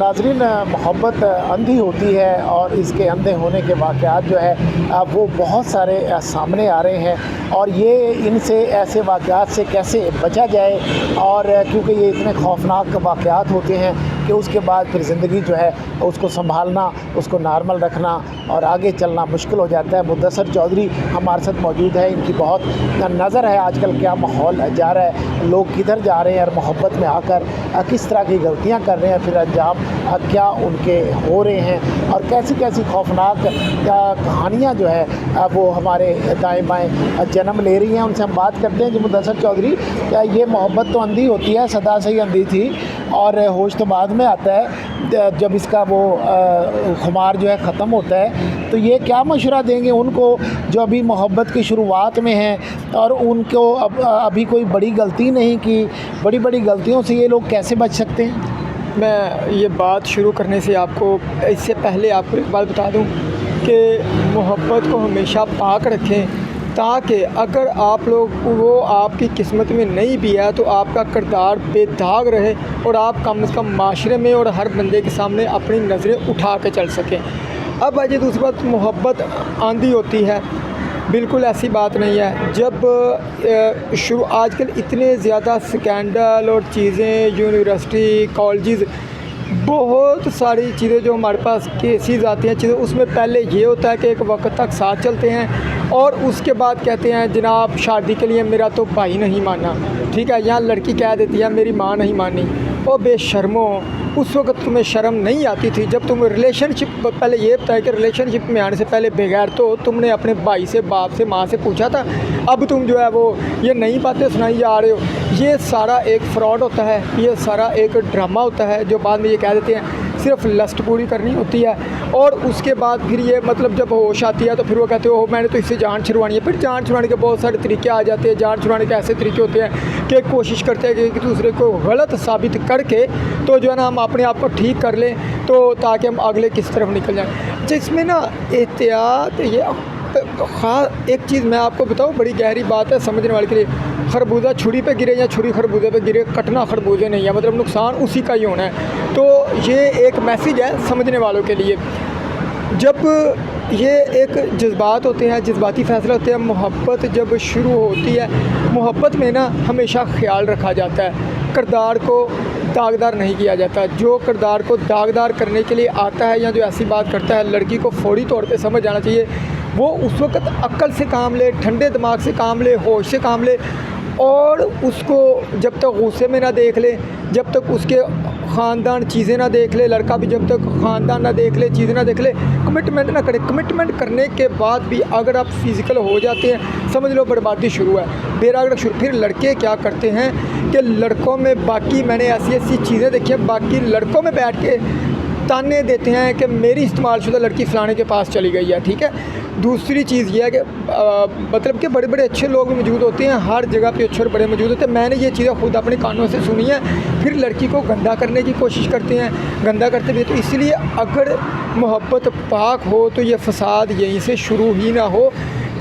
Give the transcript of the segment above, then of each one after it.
नाज़रीन, मोहब्बत अंधी होती है और इसके अंधे होने के वाक़यात जो है वो बहुत सारे सामने आ रहे हैं और ये इनसे ऐसे वाक़यात से कैसे बचा जाए। और क्योंकि ये इतने खौफनाक वाक़यात होते हैं कि उसके बाद फिर ज़िंदगी जो है उसको संभालना, उसको नॉर्मल रखना और आगे चलना मुश्किल हो जाता है। मुद्दसर चौधरी हमारे साथ मौजूद है। इनकी बहुत नज़र है आजकल क्या माहौल जा रहा है, लोग किधर जा रहे हैं और मोहब्बत में आकर किस तरह की गलतियां कर रहे हैं, फिर अंजाम क्या उनके हो रहे हैं और कैसी कैसी खौफनाक कहानियां जो है वो हमारे दाएं बाएं जन्म ले रही हैं। उनसे हम बात करते हैं। जी मुद्दसर चौधरी, ये मोहब्बत तो अंधी होती है, सदा से ही अंधी थी और होश तो बाद में आता है जब इसका वो खुमार जो है ख़त्म होता है। तो ये क्या मशवरा देंगे उनको जो अभी मोहब्बत की शुरुआत में हैं और उनको अभी कोई बड़ी गलती नहीं की, बड़ी बड़ी गलतियों से ये लोग कैसे बच सकते हैं? मैं ये बात शुरू करने से इससे पहले आपको एक बात बता दूं कि मोहब्बत को हमेशा पाक रखें, ताकि अगर आप लोग वो आपकी किस्मत में नहीं भी है तो आपका किरदार बेदाग रहे और आप कम से कम माशरे में और हर बंदे के सामने अपनी नज़रें उठा के चल सकें। अब आइए दूसरी बात, मोहब्बत आंधी होती है, बिल्कुल ऐसी बात नहीं है। जब आजकल इतने ज़्यादा स्कैंडल और चीज़ें, यूनिवर्सिटी, कॉलेजेस, बहुत सारी चीज़ें जो हमारे पास केसेस आती हैं चीज़ें, उसमें पहले ये होता है कि एक वक्त तक साथ चलते हैं और उसके बाद कहते हैं जनाब शादी के लिए मेरा तो भाई नहीं माना, ठीक है। यहाँ लड़की कह देती है मेरी माँ नहीं मानी। ओ बेशर्मो, उस वक्त तुम्हें शर्म नहीं आती थी जब तुम रिलेशनशिप, पहले ये बताया कि रिलेशनशिप में आने से पहले बगैर तो तुमने अपने भाई से, बाप से, माँ से पूछा था। अब तुम जो है वो ये नई बातें सुनाई जा रहे हो। ये सारा एक फ्रॉड होता है, ये सारा एक ड्रामा होता है जो बाद में ये कह देते हैं सिर्फ लस्ट पूरी करनी होती है और उसके बाद फिर ये मतलब जब होश आती है तो फिर वो कहते हो मैंने तो इससे जान छुड़वानी है। फिर जान छुड़वाने के बहुत सारे तरीके आ जाते हैं। जान छुड़वाने के ऐसे तरीके होते हैं कि कोशिश करते हैं कि दूसरे को गलत साबित करके तो जो है ना हम अपने आप को ठीक कर लें, तो ताकि हम अगले किस तरफ निकल जाएँ। जिसमें ना एहतियात, ये ख़ास एक चीज़ मैं आपको बताऊँ, बड़ी गहरी बात है समझने वाले के लिए। खरबूजा छुरी पे गिरे या छुरी खरबूजे पे गिरे, कटना खरबूजे नहीं है, मतलब नुकसान उसी का ही होना है। तो ये एक मैसेज है समझने वालों के लिए। जब ये एक जज्बात होते हैं, जज्बाती फ़ैसले होते हैं, मोहब्बत जब शुरू होती है, मोहब्बत में ना हमेशा ख्याल रखा जाता है, किरदार को दागदार नहीं किया जाता। जो किरदार को दागदार करने के लिए आता है या जो ऐसी बात करता है, लड़की को फौरी तौर पे समझ आना चाहिए वो उस वक्त अक्ल से काम ले, ठंडे दिमाग से काम ले, होश से काम ले और उसको जब तक गुस्से में ना देख ले, जब तक उसके ख़ानदान चीज़ें ना देख ले, लड़का भी जब तक ख़ानदान ना देख ले, चीज़ें ना देख ले, कमिटमेंट ना करे। कमिटमेंट करने के बाद भी अगर आप फिज़िकल हो जाते हैं, समझ लो बर्बादी शुरू है, बेरागड़ शुरू। फिर लड़के क्या करते हैं कि लड़कों में बाकी मैंने ऐसी ऐसी चीज़ें देखी हैं, बाकी लड़कों में बैठ के ताने देते हैं कि मेरी इस्तेमालशुदा लड़की फ़लाने के पास चली गई है, ठीक है। दूसरी चीज़ ये है कि मतलब कि बड़े बड़े अच्छे लोग भी मौजूद होते हैं, हर जगह पे अच्छे और बड़े मौजूद होते हैं। मैंने ये चीज़ें खुद अपने कानों से सुनी है। फिर लड़की को गंदा करने की कोशिश करते हैं, गंदा करते भी। तो इसलिए अगर मोहब्बत पाक हो तो ये फ़साद यहीं से शुरू ही ना हो।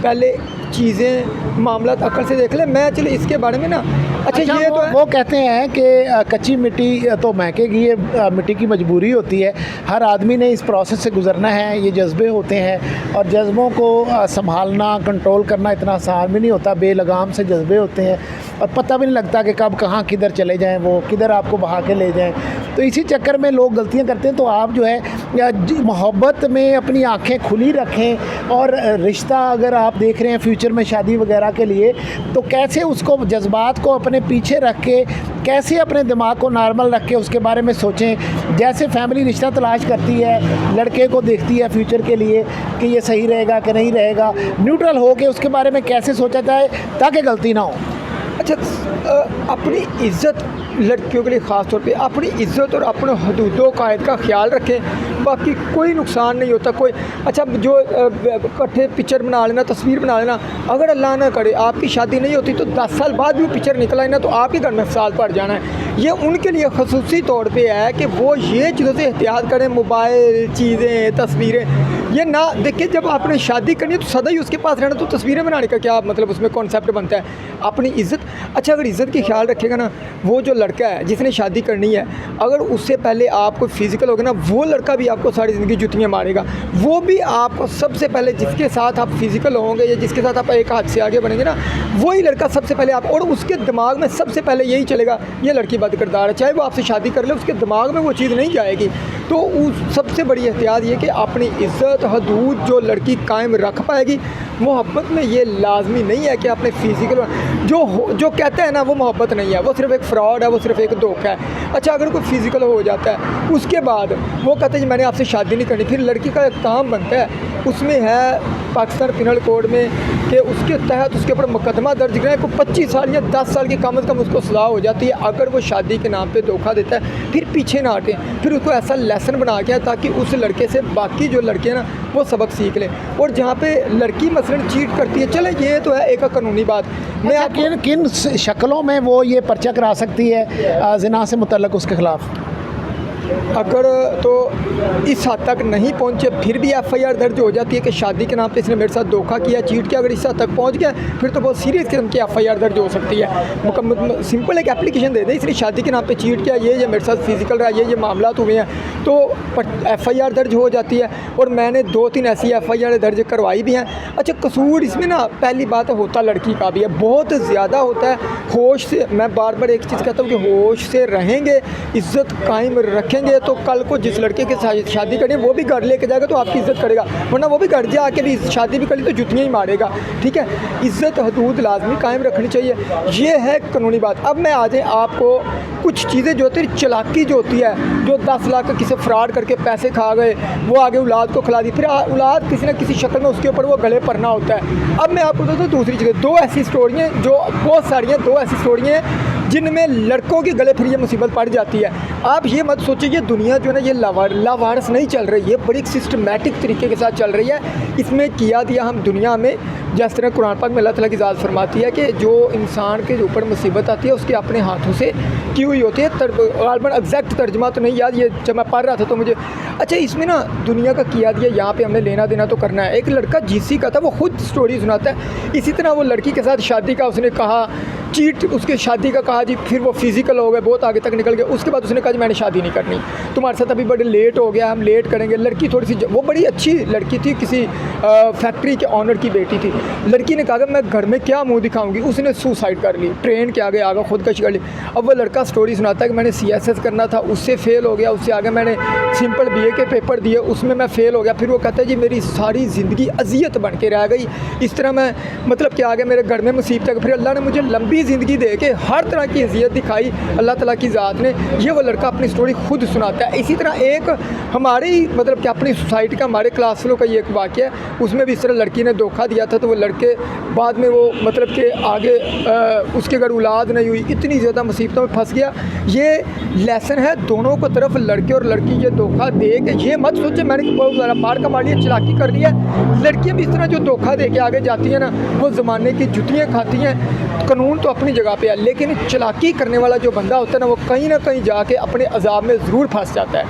पहले चीज़ें मामला अक्ल से देख ले। मैं चलो इसके बारे में ना अच्छा ये तो वो कहते हैं कि कच्ची मिट्टी तो महकेगी, ये मिट्टी की मजबूरी होती है। हर आदमी ने इस प्रोसेस से गुजरना है। ये जज्बे होते हैं और जज्बों को संभालना, कंट्रोल करना इतना आसान भी नहीं होता। बेलगाम से जज्बे होते हैं और पता भी नहीं लगता कि कब कहाँ किधर चले जाएं, वो किधर आपको बहा के ले जाएं। तो इसी चक्कर में लोग गलतियां करते हैं। तो आप जो है मोहब्बत में अपनी आंखें खुली रखें और रिश्ता अगर आप देख रहे हैं फ्यूचर में शादी वगैरह के लिए, तो कैसे उसको जज्बात को अपने पीछे रख के, कैसे अपने दिमाग को नॉर्मल रख के उसके बारे में सोचें। जैसे फैमिली रिश्ता तलाश करती है, लड़के को देखती है फ्यूचर के लिए कि ये सही रहेगा कि नहीं रहेगा, न्यूट्रल हो के उसके बारे में कैसे सोचा जाए ताकि गलती ना हो। अच्छा, अपनी इज़्ज़त लड़कियों के लिए ख़ास तौर पे अपनी इज़्ज़त और अपने हदूदों कायद का ख्याल रखें। बाकी कोई नुकसान नहीं होता। कोई अच्छा जो इकट्ठे पिक्चर बना लेना, तस्वीर बना लेना, अगर अल्लाह ना करे आपकी शादी नहीं होती तो 10 साल बाद भी पिक्चर निकल आए ना तो आपके घर में फसाद पड़ जाना है। ये उनके लिए खसूसी तौर पे है कि वो ये चीज़ों से एहतियात करें। मोबाइल, चीज़ें, तस्वीरें ये ना देखिए, जब आपने शादी करनी है तो सदा ही उसके पास रहना, तो तस्वीरें बनाने का क्या मतलब उसमें कॉन्सेप्ट बनता है? अपनी इज़्ज़त, अच्छा अगर इज़्ज़त की ख्याल रखेगा ना, वो जो लड़का है जिसने शादी करनी है, अगर उससे पहले आप कोई फिजिकल होगा ना, वो लड़का भी आपको सारी ज़िंदगी जुतियाँ मारेगा। वो भी आपको सबसे पहले जिसके साथ आप फिजिकल होंगे या जिसके साथ आप एक हाथ से आगे बढ़ेंगे ना, वही लड़का सबसे पहले आप, और उसके दिमाग में सबसे पहले यही चलेगा ये लड़की बद किरदार है। चाहे वो आपसे शादी कर ले, उसके दिमाग में वो चीज़ नहीं जाएगी। तो उस सबसे बड़ी एहतियात ये कि अपनी इज़्ज़त हदूद जो लड़की कायम रख पाएगी। मोहब्बत में ये लाजमी नहीं है कि अपने फिजिकल जो कहते हैं ना, वो मोहब्बत नहीं है, वो सिर्फ एक फ्रॉड है, वो सिर्फ एक धोखा है। अच्छा अगर कोई फिजिकल हो जाता है, उसके बाद वो कहते हैं जी मैंने आपसे शादी नहीं करनी, फिर लड़की का एक काम बनता है, उसमें है पाकिस्तान पिनल कोड में कि उसके तहत उसके ऊपर मुकदमा दर्ज करें को 25 साल या 10 साल की कम से कम उसको सज़ा हो जाती है अगर वो शादी के नाम पे धोखा देता है। फिर पीछे ना हटें, फिर उसको ऐसा लेसन बना के ताकि उस लड़के से बाकी जो लड़के हैं ना वो सबक सीख लें। और जहाँ पे लड़की मसलन चीट करती है, चले ये तो है एक कानूनी बात, मैं अच्छा, किन किन शक्लों में वो ये पर्चा करा सकती है ज़िना से मुतल्लक उसके ख़िलाफ़? अगर तो इस हद तक नहीं पहुँचे फिर भी एफआईआर दर्ज हो जाती है कि शादी के नाम पे इसने मेरे साथ धोखा किया, चीट किया। अगर इस हद तक पहुँच गया फिर तो बहुत सीरियस किस्म की एफआईआर दर्ज हो सकती है। मुकम्मल सिंपल एक एप्लीकेशन दे दें, इसने शादी के नाम पे चीट किया, ये मेरे साथ फिजिकल रहा, ये मामला हुए हैं, तो एफआईआर दर्ज हो जाती है। और मैंने 2-3 ऐसी एफआईआर दर्ज करवाई भी हैं। अच्छा कसूर इसमें ना पहली बात होता लड़की का भी है, बहुत ज़्यादा होता है। होश से, मैं बार बार एक चीज़ कहता हूँ कि होश से रहेंगे, इज़्ज़त कायम रखेंगे, तो कल को जिस लड़के के साथ शादी करें वो भी घर लेके जाएगा तो आपकी इज़्ज़त करेगा, वरना वो भी घर जा आके भी शादी भी करी तो जुतियाँ ही मारेगा। ठीक है, इज़्ज़त हदूद लाजमी कायम रखनी चाहिए, ये है कानूनी बात। अब मैं आ जाए आपको कुछ चीज़ें जो होती है, चालाकी जो होती है, जो 10 लाख का किसी फ्रॉड करके पैसे खा गए, वो आगे औलाद को खिला दी, फिर औलाद किसी न किसी शक्ल में उसके ऊपर वो गले पड़ना होता है। अब मैं आपको बताता हूँ दूसरी चीज़ें, 2 ऐसी स्टोरियाँ जो बहुत सारी हैं, 2 ऐसी स्टोरियाँ हैं जिनमें लड़कों के गले फिर ये मुसीबत पड़ जाती है। आप ये मत सोचिए ये दुनिया जो है ना ये लावारस नहीं चल रही है, बड़ी सिस्टमेटिक तरीके के साथ चल रही है। इसमें किया दिया हम दुनिया में, जिस तरह कुरान पाक में अल्लाह ताला की ज़ात फरमाती है कि जो इंसान के ऊपर मुसीबत आती है उसके अपने हाथों से की हुई होती है। गालबन एग्जैक्ट तर्जमा तो नहीं याद, ये जब मैं पढ़ रहा था तो मुझे अच्छा इसमें ना दुनिया का किया दिया यहाँ पे हमने लेना देना तो करना है। एक लड़का जीसी का था, वो खुद स्टोरी सुनाता है। इसी तरह वो लड़की के साथ शादी का उसने कहा, चीट उसके शादी का कहा जी, फिर वो फिजिकल हो गए, बहुत आगे तक निकल गए। उसके बाद उसने कहा जी मैंने शादी नहीं करनी, तुम्हारे साथ अभी बड़े लेट हो गया, हम लेट करेंगे। लड़की थोड़ी सी, वो बड़ी अच्छी लड़की थी, किसी फैक्ट्री के ऑनर की बेटी थी। लड़की ने कहा मैं घर में क्या मुंह दिखाऊंगी, उसने सुसाइड कर ली, ट्रेन के आगे आगे खुदकशी कर ली। अब वो लड़का स्टोरी सुनाता है कि मैंने CSS करना था, उससे फेल हो गया, उससे आगे मैंने सिंपल BA के पेपर दिए, उसमें मैं फेल हो गया। फिर वो कहता है जी मेरी सारी ज़िंदगी अजियत बन के रह गई, इस तरह मैं मतलब कि आगे मेरे घर में मुसीबत है। फिर अल्लाह ने मुझे लंबी ज़िंदगी दे के हर तरह की अजियत दिखाई अल्लाह ताला की ज़ात ने। ये वो लड़का अपनी स्टोरी खुद सुनाता है। इसी तरह एक हमारे ही मतलब कि अपनी सोसाइटी का, हमारे क्लास फेलो का ये एक वाक़या है, उसमें भी इस तरह लड़की ने धोखा दिया था, तो वो लड़के बाद में वो मतलब कि आगे उसके घर औलाद नहीं हुई, इतनी ज़्यादा मुसीबतों में फंस गया। ये लेसन है दोनों को तरफ, लड़के और लड़की, ये धोखा दे के ये मत सोचे मैंने बहुत ज़्यादा मार कमा लिया, चालाकी कर लिया। लड़कियाँ भी इस तरह जो धोखा दे के आगे जाती हैं ना, वो ज़माने की जुतियाँ खाती हैं। कानून तो अपनी जगह पे है, लेकिन चालाकी करने वाला जो बंदा होता है ना, वो कहीं ना कहीं जाके अपने अजाब में ज़रूर फंस जाता है।